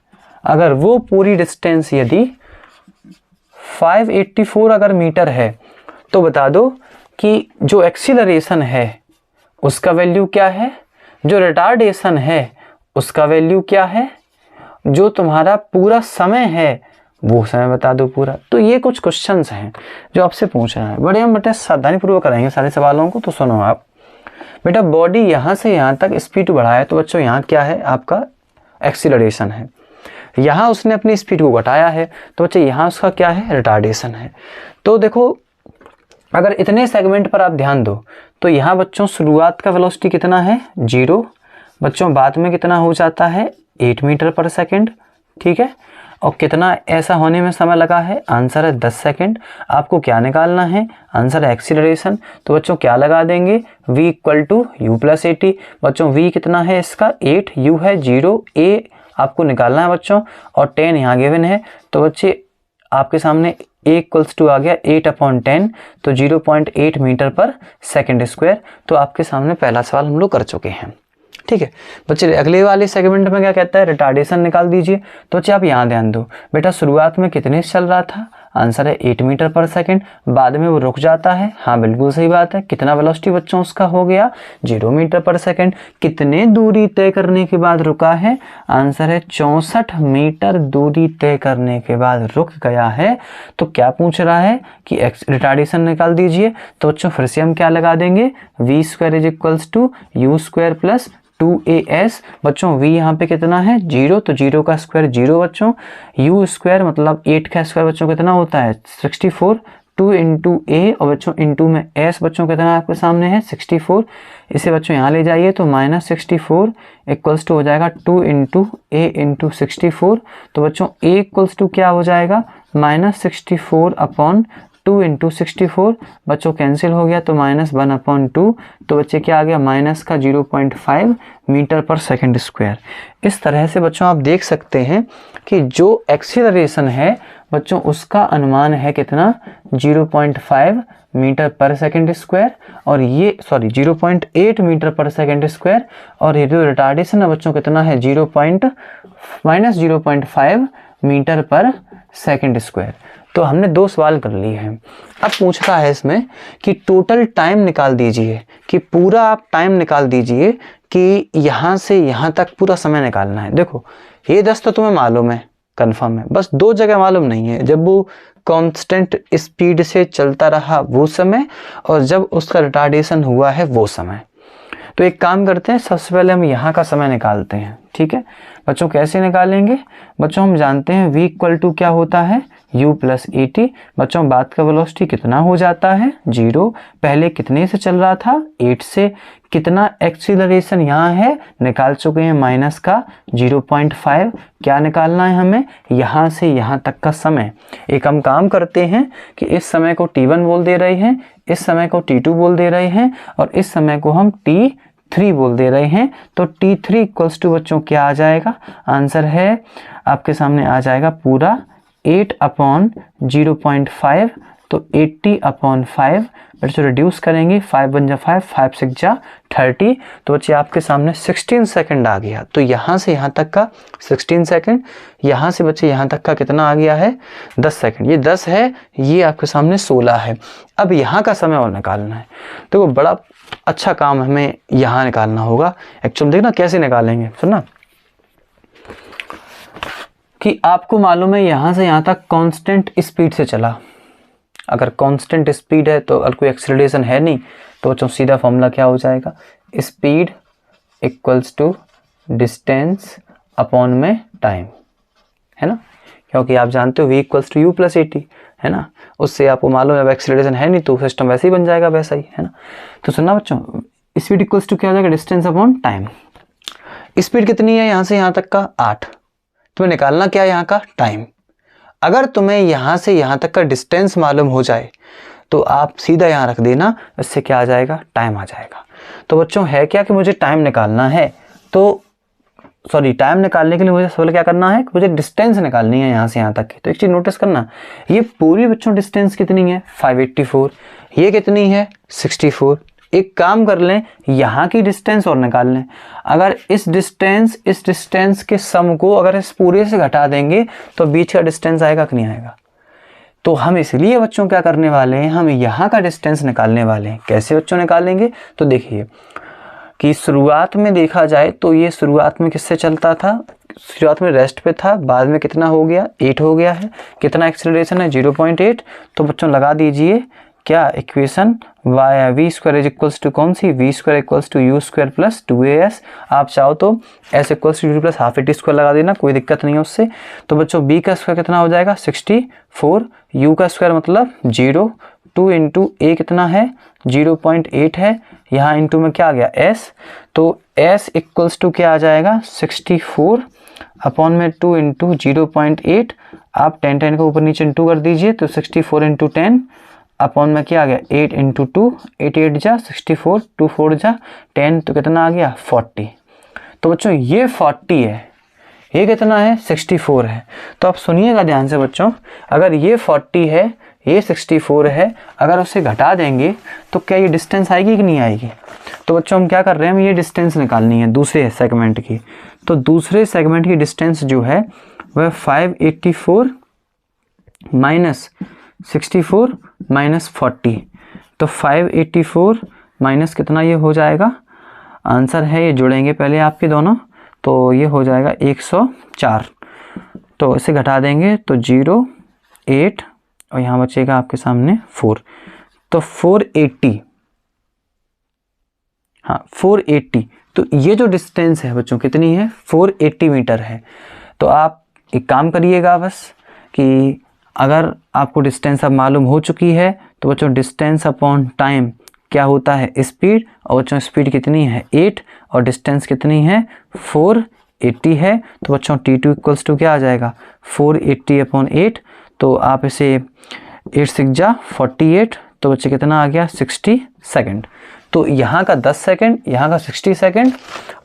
अगर वो पूरी डिस्टेंस यदि 584 अगर मीटर है तो बता दो कि जो एक्सीलरेशन है उसका वैल्यू क्या है, जो रिटार्डेशन है उसका वैल्यू क्या है, जो तुम्हारा पूरा समय है वो समय बता दो पूरा। तो ये कुछ क्वेश्चंस हैं जो आपसे पूछ रहा है। बड़े हम बेटा सावधानी पूर्वक कराएंगे सारे सवालों को, तो सुनो आप। बेटा बॉडी यहाँ से यहाँ तक स्पीड बढ़ाया तो बच्चों यहाँ क्या है, आपका एक्सीलरेशन है। यहाँ उसने अपनी स्पीड को घटाया है तो बच्चे यहाँ उसका क्या है, रिटार्डेशन है। तो देखो अगर इतने सेगमेंट पर आप ध्यान दो तो यहाँ बच्चों शुरुआत का वेलोसिटी कितना है, 0, बच्चों बाद में कितना हो जाता है, 8 मीटर पर सेकंड। ठीक है, और कितना ऐसा होने में समय लगा है, आंसर है 10 सेकंड। आपको क्या निकालना है, आंसर है एक्सीलरेशन। तो बच्चों क्या लगा देंगे, v equal to u plus 80। बच्चों v कितना है इसका, 8, u है 0, a आपको निकालना है बच्चों, और 10 यहाँ गिवन है। तो बच्चे आपके सामने a इक्वल्स टू आ गया 8/10, तो 0.8 मीटर पर सेकंड स्क्वायर। तो आपके सामने पहला सवाल हम लोग कर चुके हैं। ठीक है बच्चे, अगले वाले सेगमेंट में क्या कहता है, रिटार्डेशन निकाल दीजिए। तो बच्चे आप यहाँ ध्यान दो, बेटा शुरुआत में कितने से चल रहा था, आंसर है 8 मीटर पर सेकंड, बाद में वो रुक जाता है। हाँ बिल्कुल सही बात है। कितना वेलोसिटी बच्चों उसका हो गया, 0 मीटर पर सेकंड। कितने दूरी तय करने के बाद रुका है, आंसर है 64 मीटर दूरी तय करने के बाद रुक गया है। तो क्या पूछ रहा है कि रिटार्डेशन निकाल दीजिए। तो बच्चों फिर से हम क्या लगा देंगे, v square is equals to u square plus 2as। बच्चों v यहाँ पे कितना है, 0, तो 0 का स्क्वायर 0 बच्चों, u स्क्वायर मतलब 8 का स्क्वायर बच्चों कितना होता है, 64, 2 इंटू a, और बच्चों इंटू में s बच्चों कितना आपके सामने है, 64। इसे बच्चों यहाँ ले जाइए तो -64 इक्वल्स टू हो जाएगा 2 इंटू a इंटू 64। तो बच्चों a इक्वल्स टू क्या हो जाएगा, -64/2 इंटू 64। बच्चों कैंसिल हो गया तो -1/2। तो बच्चे क्या आ गया, माइनस का 0.5 मीटर पर सेकंड स्क्वायर। इस तरह से बच्चों आप देख सकते हैं कि जो एक्सीलरेशन है बच्चों उसका अनुमान है कितना, 0.5 मीटर पर सेकंड स्क्वायर, और ये 0.8 मीटर पर सेकंड स्क्वायर। और ये जो रिटार्डेशन है बच्चों कितना है, -0.5 मीटर पर सेकंड स्क्वायर। तो हमने 2 सवाल कर लिए हैं। अब पूछ रहा है इसमें कि टोटल टाइम निकाल दीजिए, कि पूरा आप टाइम निकाल दीजिए कि यहाँ से यहाँ तक पूरा समय निकालना है। देखो ये 10 तो तुम्हें मालूम है, कंफर्म है, बस 2 जगह मालूम नहीं है, जब वो कांस्टेंट स्पीड से चलता रहा वो समय, और जब उसका रिटार्डेशन हुआ है वो समय। तो एक काम करते हैं, सबसे पहले हम यहाँ का समय निकालते हैं। ठीक है बच्चों, कैसे निकालेंगे, बच्चों हम जानते हैं v इक्वल टू क्या होता है, u प्लस 80। बच्चों बाद का वेलोसिटी कितना हो जाता है, 0। पहले कितने से चल रहा था, 8 से। कितना एक्सीलरेशन यहाँ है, निकाल चुके हैं, माइनस का 0.5। क्या निकालना है हमें, यहाँ से यहाँ तक का समय। एक हम काम करते हैं कि इस समय को t1 बोल दे रहे हैं, इस समय को t2 बोल दे रहे हैं, और इस समय को हम t3 बोल दे रहे हैं। तो t3 इक्वल्स टू बच्चों क्या आ जाएगा, आंसर है आपके सामने आ जाएगा पूरा 8/0.5 तो 80/5 बच्चों रिड्यूस करेंगे, 5 बन जा 5, 5 6 जा 30, तो बच्चे आपके सामने 16 सेकंड आ गया। तो यहाँ से यहाँ तक का 16 सेकंड, यहाँ से बच्चे यहाँ तक का कितना आ गया है 10 सेकंड। ये 10 है, ये आपके सामने 16 है। अब यहाँ का समय और निकालना है। देखो बड़ा अच्छा काम हमें यहाँ निकालना होगा। एक्चुअली देखना कैसे निकालेंगे, सुनना कि आपको मालूम है यहाँ से यहाँ तक कांस्टेंट स्पीड से चला। अगर कांस्टेंट स्पीड है तो अगर कोई एक्सेलरेशन है नहीं, तो बच्चों सीधा फॉर्मूला क्या हो जाएगा, speed equals to distance upon में टाइम, है ना। क्योंकि आप जानते हो v equals to u plus a t, है ना। उससे आपको मालूम है अब एक्सेलरेशन है नहीं तो सिस्टम वैसे ही बन जाएगा, वैसा ही, है ना। तो सुनना बच्चों, स्पीड इक्वल्स टू क्या हो जाएगा, डिस्टेंस अपॉन टाइम। स्पीड कितनी है यहाँ से यहाँ तक का 8, तुम्हें निकालना क्या है यहाँ का टाइम। अगर तुम्हें यहाँ से यहाँ तक का डिस्टेंस मालूम हो जाए तो आप सीधा यहाँ रख देना, इससे क्या आ जाएगा, टाइम आ जाएगा। तो बच्चों है क्या कि मुझे टाइम निकालना है, तो सॉरी टाइम निकालने के लिए मुझे सबसे क्या करना है, मुझे डिस्टेंस निकालनी है यहाँ से यहाँ तक की। तो एक चीज़ नोटिस करना, ये पूरी बच्चों डिस्टेंस कितनी है 584, ये कितनी है 64। एक काम कर लें, यहाँ की डिस्टेंस और निकाल लें। अगर इस डिस्टेंस के सम को अगर इस पूरे से घटा देंगे तो बीच का डिस्टेंस आएगा कि नहीं आएगा। तो हम इसलिए बच्चों क्या करने वाले हैं, हम यहाँ का डिस्टेंस निकालने वाले हैं। कैसे बच्चों निकालेंगे, तो देखिए कि शुरुआत में देखा जाए तो ये शुरुआत में किससे चलता था, शुरुआत में रेस्ट पे था, बाद में कितना हो गया 8 हो गया है। कितना एक्सेलरेशन है 0.8। तो बच्चों लगा दीजिए क्या equation v square is equals to कौन सी, v square equals to u square plus 2as। आप चाहो तो s equals to u plus half a t square लगा देना, कोई दिक्कत नहीं है उससे। तो बच्चों बी का स्क्वायर कितना हो जाएगा 64, यू का स्क्वायर मतलब 0, 2 इंटू ए कितना है 0.8 है, यहाँ इंटू में क्या आ गया s। तो s इक्वल्स टू क्या आ जाएगा 64 अपॉन में 2 इंटू 0.8। आप 10 को ऊपर नीचे इंटू कर दीजिए, तो 64 इंटू 10 अपॉन में क्या आ गया 8 इंटू 2, 8 8 जा 64, 2 4 जा 10, तो कितना आ गया 40। तो बच्चों ये 40 है, ये कितना है 64 है। तो आप सुनिएगा ध्यान से बच्चों, अगर ये 40 है, ये 64 है, अगर उसे घटा देंगे तो क्या ये डिस्टेंस आएगी कि नहीं आएगी। तो बच्चों हम क्या कर रहे हैं, हम ये डिस्टेंस निकालनी है दूसरे सेगमेंट की। तो दूसरे सेगमेंट की डिस्टेंस जो है वह 584 माइनस 64 माइनस 40। तो 584 माइनस कितना ये हो जाएगा, आंसर है ये जुड़ेंगे पहले आपके दोनों, तो ये हो जाएगा 104। तो इसे घटा देंगे तो 0 8 और यहाँ बचेगा आपके सामने 4। तो 480, हाँ 480। तो ये जो डिस्टेंस है बच्चों कितनी है 480 मीटर है। तो आप एक काम करिएगा बस कि अगर आपको डिस्टेंस अब मालूम हो चुकी है तो बच्चों डिस्टेंस अपॉन टाइम क्या होता है स्पीड, और बच्चों स्पीड कितनी है 8 और डिस्टेंस कितनी है 480 है। तो बच्चों T2 इक्वल्स टू क्या आ जाएगा 480 अपॉन 8। तो आप इसे 8 6 जा 48, तो बच्चे कितना आ गया 60 सेकेंड। तो यहाँ का 10 सेकेंड, यहाँ का 60 सेकेंड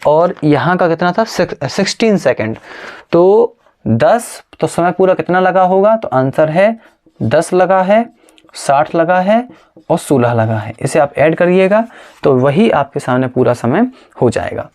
और यहाँ का कितना था 16 सेकेंड। तो 10, तो समय पूरा कितना लगा होगा, तो आंसर है 10 लगा है, 60 लगा है और 16 लगा है। इसे आप ऐड करिएगा तो वही आपके सामने पूरा समय हो जाएगा।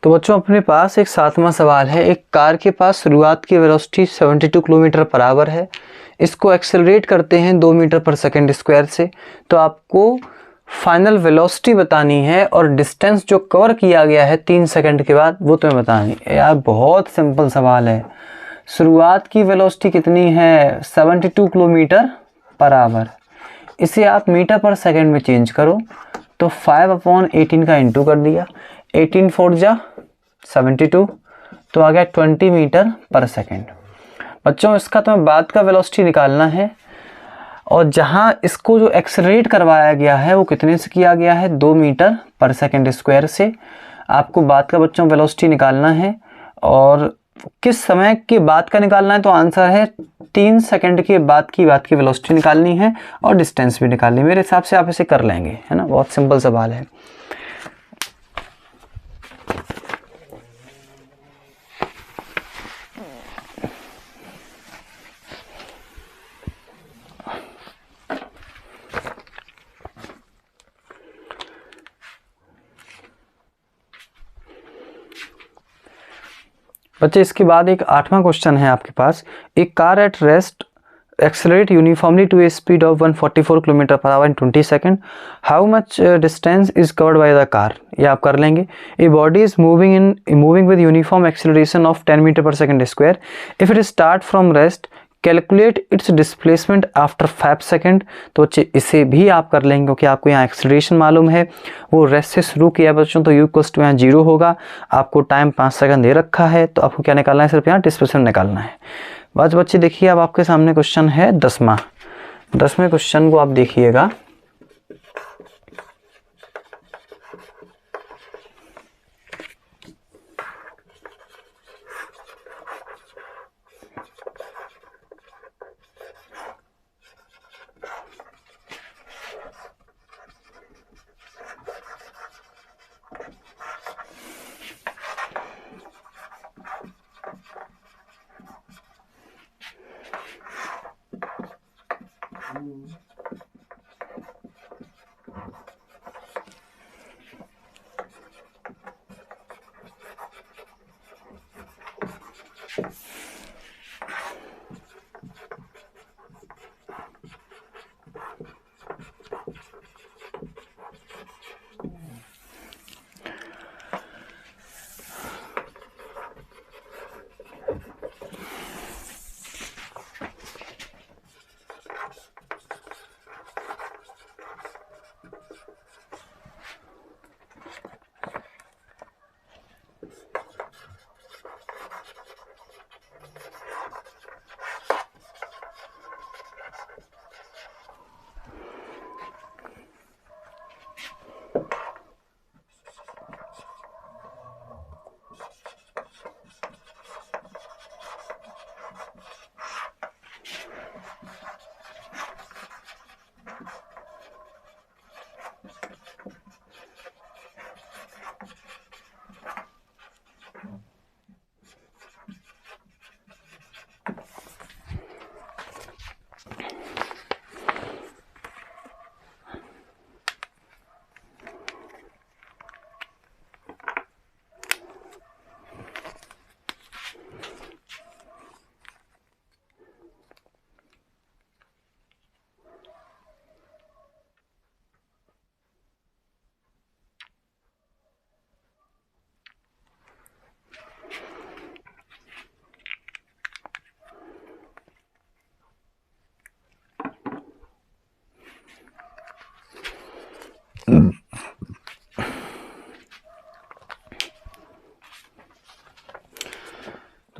तो बच्चों अपने पास एक 7वां सवाल है। एक कार के पास शुरुआत की वेलोसिटी 72 किलोमीटर पर आवर है। इसको एक्सेलरेट करते हैं 2 मीटर पर सेकंड स्क्वायर से। तो आपको फाइनल वेलोसिटी बतानी है और डिस्टेंस जो कवर किया गया है 3 सेकंड के बाद वो तुम्हें बतानी है। यार बहुत सिंपल सवाल है। शुरुआत की वेलोसिटी कितनी है? 72 किलोमीटर पर आवर। इसे आप मीटर पर सेकंड में चेंज करो तो 5/18 का इंटू कर दिया, 18 4 जा 72, तो आ गया 20 मीटर पर सेकंड। बच्चों इसका तुम्हें बाद का वेलोसिटी निकालना है और जहां इसको जो एक्सेलरेट करवाया गया है वो कितने से किया गया है? 2 मीटर पर सेकंड स्क्वायर से। आपको बाद का बच्चों वेलोसिटी निकालना है और किस समय के बाद का निकालना है, तो आंसर है 3 सेकंड के बाद की वेलोसिटी निकालनी है और डिस्टेंस भी निकालनी है। मेरे हिसाब से आप इसे कर लेंगे, है ना। बहुत सिंपल सवाल है। बच्चे इसके बाद एक 8वां क्वेश्चन है आपके पास। एक car at rest accelerate uniformly to a speed of 144 km per hour in 20 seconds. How much distance is covered by the car? ये आप कर लेंगे। A body is moving with uniform acceleration of 10 meter per second square. If it start from rest, calculate its displacement after 5 second. तो बच्चे इसे भी आप कर लेंगे क्योंकि आपको यहाँ एक्सेलरेशन मालूम है, वो रेस्ट से शुरू किया बच्चों, तो u यहाँ 0 होगा। आपको टाइम 5 सेकंड दे रखा है, तो आपको क्या निकालना है? सिर्फ यहाँ डिस्प्लेसमेंट निकालना है। बस बच्चे देखिए अब आपके सामने क्वेश्चन है 10वें क्वेश्चन को आप देखिएगा।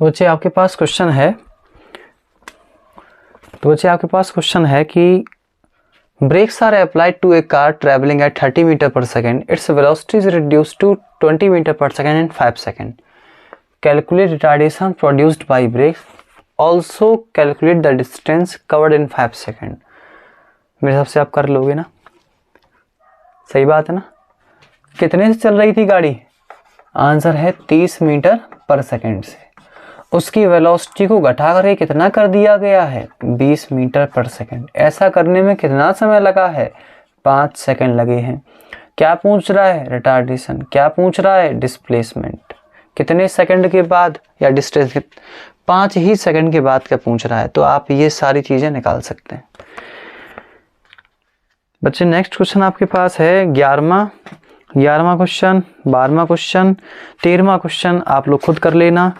तो बच्चे आपके पास क्वेश्चन है कि brakes are applied to a car traveling at 30 meter per second. Its velocity is reduced to 20 meter per second in 5 seconds. Calculate retardation produced by brakes. Also calculate the distance covered in 5 seconds. मेरे हिसाब से आप कर लोगे ना, सही बात है ना। कितने से चल रही थी गाड़ी? आंसर है 30 मीटर पर सेकंड से। उसकी वेलोसिटी को घटा कर कितना कर दिया गया है? 20 मीटर पर सेकंड। ऐसा करने में कितना समय लगा है? 5 सेकंड लगे हैं। क्या पूछ रहा है? रिटार्डेशन। क्या पूछ रहा है? डिस्प्लेसमेंट। कितने सेकंड के बाद, या डिस्टेंस 5 ही सेकंड के बाद का पूछ रहा है, तो आप ये सारी चीज़ें निकाल सकते हैं बच्चे। नेक्स्ट क्वेश्चन आपके पास है 11वां क्वेश्चन, 12वां क्वेश्चन, 13वां क्वेश्चन आप लोग खुद कर लेना,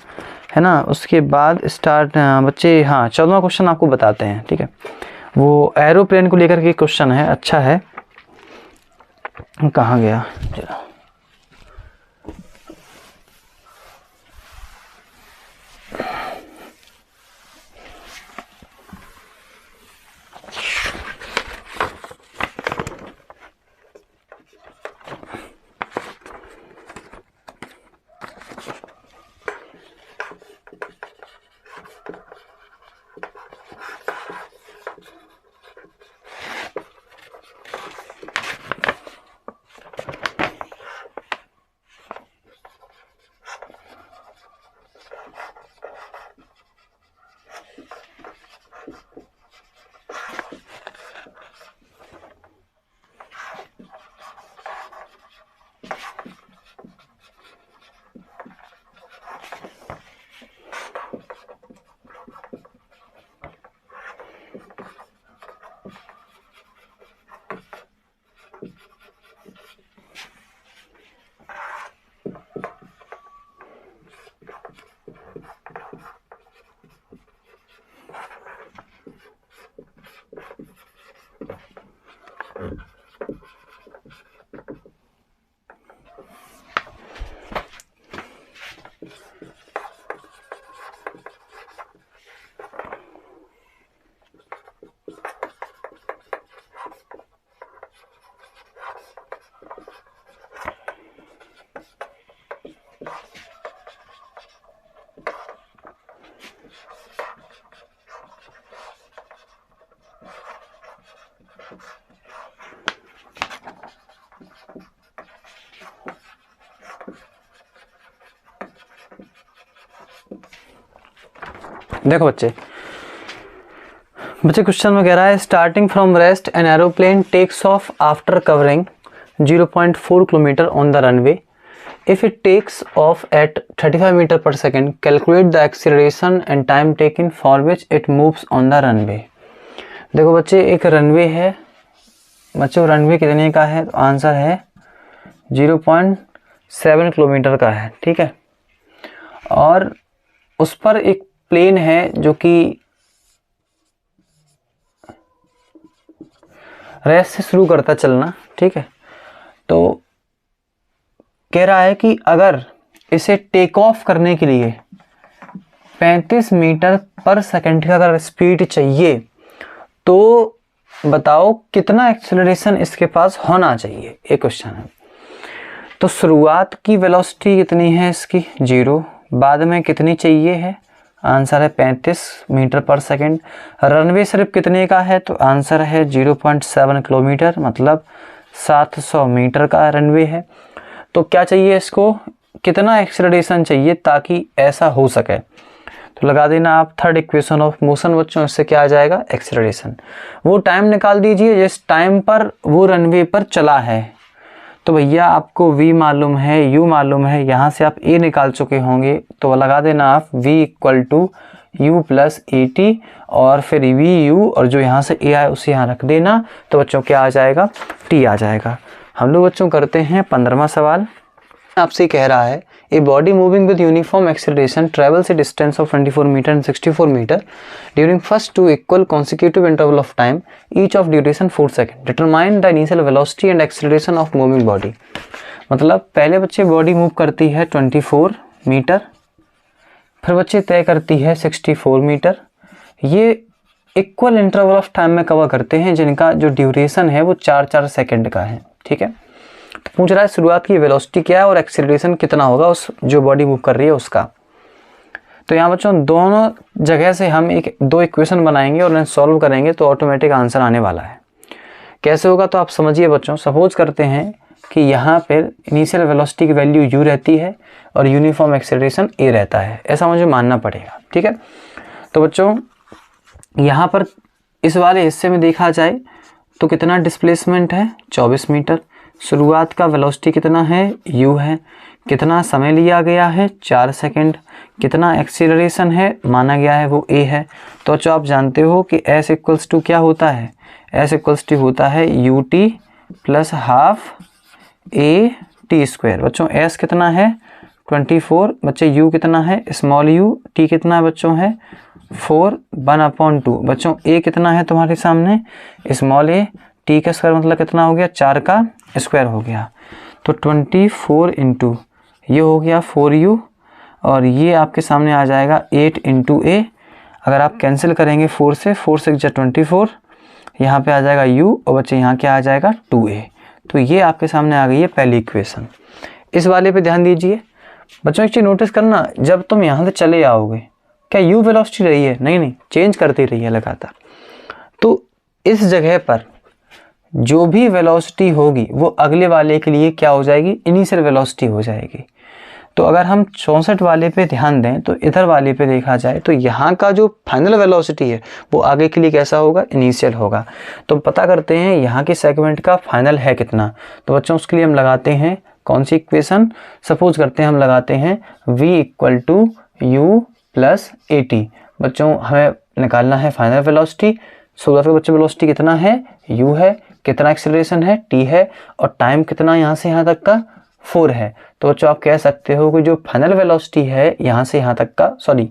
है ना। उसके बाद स्टार्ट बच्चे, हाँ 14वां क्वेश्चन आपको बताते हैं, ठीक है। वो एरोप्लेन को लेकर के क्वेश्चन है, अच्छा है। कहाँ गया जरा, देखो बच्चे क्वेश्चन में कह रहा है starting from rest an aeroplane takes off after covering 0.4 kilometre on the runway. If it takes off at 35 metre per second, calculate the acceleration and time taken for which it moves on the runway. देखो बच्चे एक runway है, बच्चों runway कितने का है, तो answer है 0.7 किलोमीटर का है, ठीक है। और उस पर एक प्लेन है जो कि रेस्ट से शुरू करता चलना, ठीक है। तो कह रहा है कि अगर इसे टेक ऑफ करने के लिए 35 मीटर पर सेकंड का अगर स्पीड चाहिए तो बताओ कितना एक्सेलरेशन इसके पास होना चाहिए, एक क्वेश्चन है। तो शुरुआत की वेलोसिटी कितनी है इसकी 0, बाद में कितनी चाहिए है, आंसर है 35 मीटर पर सेकंड। रनवे सिर्फ कितने का है, तो आंसर है 0.7 किलोमीटर, मतलब 700 मीटर का रनवे है। तो क्या चाहिए इसको, कितना एक्सेलरेशन चाहिए ताकि ऐसा हो सके, तो लगा देना आप थर्ड इक्वेशन ऑफ मोशन बच्चों। इससे क्या आ जाएगा, एक्सेलरेशन। वो टाइम निकाल दीजिए जिस टाइम पर वो रनवे पर चला है। तो भैया आपको v मालूम है, u मालूम है, यहाँ से आप a निकाल चुके होंगे, तो लगा देना आप v equal to u plus a t, और फिर v u, और जो यहाँ से a आए उसे यहाँ रख देना, तो बच्चों क्या आ जाएगा, t आ जाएगा। हम लोग बच्चों करते हैं 15वां सवाल। आपसे कह रहा है a body moving with uniform acceleration travels a distance of 24 metre and 64 metre during first 2 equal consecutive interval of time, each of duration 4 second. Determine the initial velocity and acceleration of moving body. मतलब पहले बच्चे body move करती है 24 metre, फिर बच्चे तय करती है 64 मीटर। ये इक्वल इंटरवल ऑफ टाइम में कवर करते हैं जिनका जो ड्यूरेशन है वो 4-4 सेकेंड का है, ठीक है। तो पूछ रहा है शुरुआत की वेलोसिटी क्या है और एक्सेलरेशन कितना होगा उस जो बॉडी मूव कर रही है उसका। तो यहाँ बच्चों दोनों जगह से हम दो इक्वेशन बनाएंगे और उन्हें सॉल्व करेंगे तो ऑटोमेटिक आंसर आने वाला है। कैसे होगा तो आप समझिए बच्चों। सपोज करते हैं कि यहाँ पर इनिशियल वेलोसिटी की वैल्यू u रहती है और यूनिफॉर्म एक्सेलरेशन a रहता है, ऐसा मुझे मानना पड़ेगा, ठीक है। तो बच्चों यहाँ पर इस वाले हिस्से में देखा जाए तो कितना डिस्प्लेसमेंट है 24 मीटर। शुरुआत का वेलोसिटी कितना है u है, कितना समय लिया गया है 4 सेकंड, कितना एक्सीलरेशन है माना गया है वो a है। तो बच्चों आप जानते हो कि s इक्वल्स टू क्या होता है, s इक्वल्स टू होता है ut plus half a t square. बच्चों s कितना है 24, बच्चे u कितना है स्मॉल u, t कितना है बच्चों है 4 1/2। बच्चों a कितना है तुम्हारे सामने स्मॉल a, t का स्क्वायर मतलब कितना हो गया 4 का स्क्वायर हो गया। तो 24 इंटू ये हो गया 4u और ये आपके सामने आ जाएगा 8 इंटू a। अगर आप कैंसिल करेंगे 4 से 4 6 जा 24, यहाँ पे आ जाएगा u और बच्चे यहाँ क्या आ जाएगा 2a। तो ये आपके सामने आ गई है पहली इक्वेशन। इस वाले पे ध्यान दीजिए बच्चों, एक चीज़ नोटिस करना, जब तुम यहाँ से चले आओगे क्या u वेलोसिटी रही है, नहीं चेंज करती रही है लगातार। तो इस जगह पर जो भी वेलोसिटी होगी वो अगले वाले के लिए क्या हो जाएगी, इनिशियल वेलोसिटी हो जाएगी। तो अगर हम 64 वाले पे ध्यान दें तो इधर वाले पे देखा जाए तो यहाँ का जो फाइनल वेलोसिटी है वो आगे के लिए कैसा होगा, इनिशियल होगा। तो पता करते हैं यहाँ के सेगमेंट का फाइनल है कितना। तो बच्चों उसके लिए हम लगाते हैं कौन सी इक्वेशन, सपोज करते हैं हम लगाते हैं v equal to u plus a t. बच्चों हमें निकालना है फाइनल वेलोसिटी। शुरुआत का बच्चों वेलोसिटी कितना है u है, कितना एक्सेलरेशन है t है और टाइम कितना यहाँ से यहाँ तक का 4 है। तो बच्चों आप कह सकते हो कि जो फाइनल वेलोसिटी है यहाँ से यहाँ तक का, सॉरी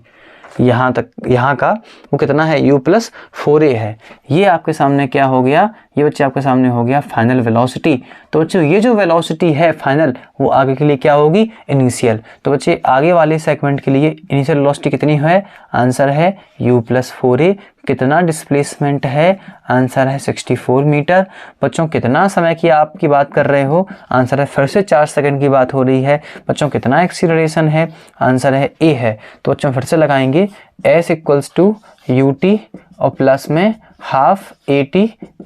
यहाँ का वो कितना है u प्लस 4a है। ये आपके सामने क्या हो गया, ये बच्चे आपके सामने हो गया फाइनल वेलोसिटी। तो बच्चों ये जो वेलोसिटी है फाइनल वो आगे के लिए क्या होगी, इनिशियल। तो बच्चे आगे वाले सेगमेंट के लिए इनिशियल वेलोसिटी कितनी है, आंसर है u प्लस 4a। कितना डिस्प्लेसमेंट है, आंसर है 64 मीटर। बच्चों कितना समय की आपकी बात कर रहे हो, आंसर है फिर से 4 सेकंड की बात हो रही है। बच्चों कितना एक्सीलरेशन है, आंसर है a है। तो बच्चों फिर से लगाएंगे s इक्वल्स टू ut और प्लस में हाफ at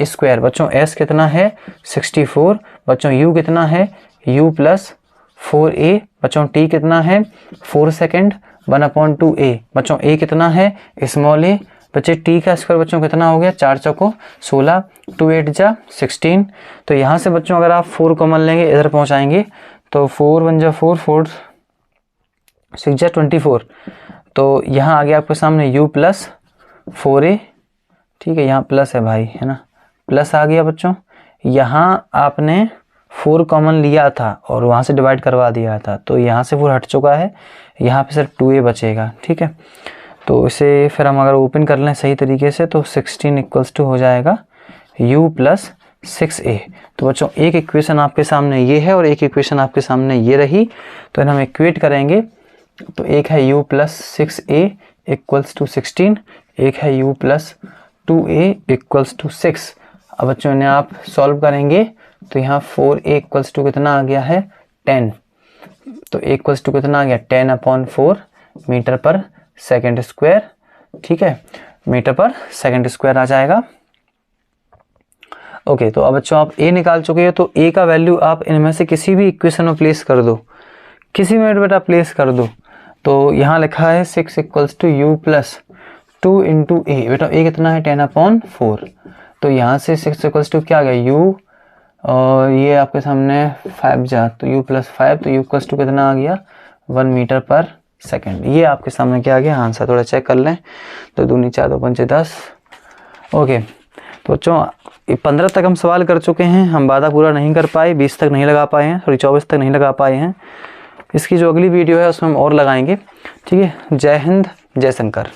स्क्वायर। बच्चों s कितना है 64, बच्चों u कितना है u प्लस 4a, बच्चों t कितना है 4 सेकेंड 1/2a। बच्चों a कितना है स्मॉल a, बच्चे t का स्क्वायर बच्चों कितना हो गया 4 चौको 16, 2 8 जा 16। तो यहाँ से बच्चों अगर आप 4 कॉमन लेंगे इधर पहुँचाएंगे तो 4 1 जा 4, 4 6 जा 24। तो यहाँ आ गया आपके सामने u प्लस 4a, ठीक है यहाँ प्लस है भाई, है ना, प्लस आ गया बच्चों। यहाँ आपने 4 कॉमन लिया था और वहाँ से डिवाइड करवा दिया था तो यहाँ से 4 हट चुका है, यहाँ पे सिर्फ 2a बचेगा, ठीक है। तो इसे फिर हम अगर ओपन कर लें सही तरीके से तो 16 इक्वल्स टू हो जाएगा u प्लस 6a। तो बच्चों एक इक्वेशन आपके सामने ये है और एक इक्वेशन आपके सामने ये रही। तो हम इक्वेट करेंगे तो एक है u plus 6a equals to 16, एक है u plus 2a equals to 6। अब बच्चों इन्हें आप सॉल्व करेंगे तो यहाँ 4a इक्वल्स टू कितना आ गया है 10। तो a इक्वल्स टू कितना आ गया 10/4 मीटर पर सेकेंड स्क्वायर, ठीक है, मीटर पर सेकेंड स्क्वायर आ जाएगा। ओके तो अब बच्चों आप a निकाल चुके हो तो a का वैल्यू आप इनमें से किसी भी इक्वेशन में प्लेस कर दो, किसी में बेटा प्लेस कर दो। तो यहाँ लिखा है 6 equals to u plus 2 into a। बेटा a कितना है 10/4। तो यहाँ से 6 इक्वल्स टू क्या आ गया u और ये आपके सामने 5 जा तो u प्लस 5, तो u इक्वल्स टू कितना आ गया 1 मीटर पर सेकेंड। ये आपके सामने क्या आ गया आंसर, थोड़ा चेक कर लें। तो 2 × 4 = 10। ओके तो बच्चों 15 तक हम सवाल कर चुके हैं, हम वादा पूरा नहीं कर पाए, 20 तक नहीं लगा पाए हैं, सॉरी 24 तक नहीं लगा पाए हैं। इसकी जो अगली वीडियो है उसमें हम और लगाएंगे, ठीक है। जय हिंद, जय शंकर।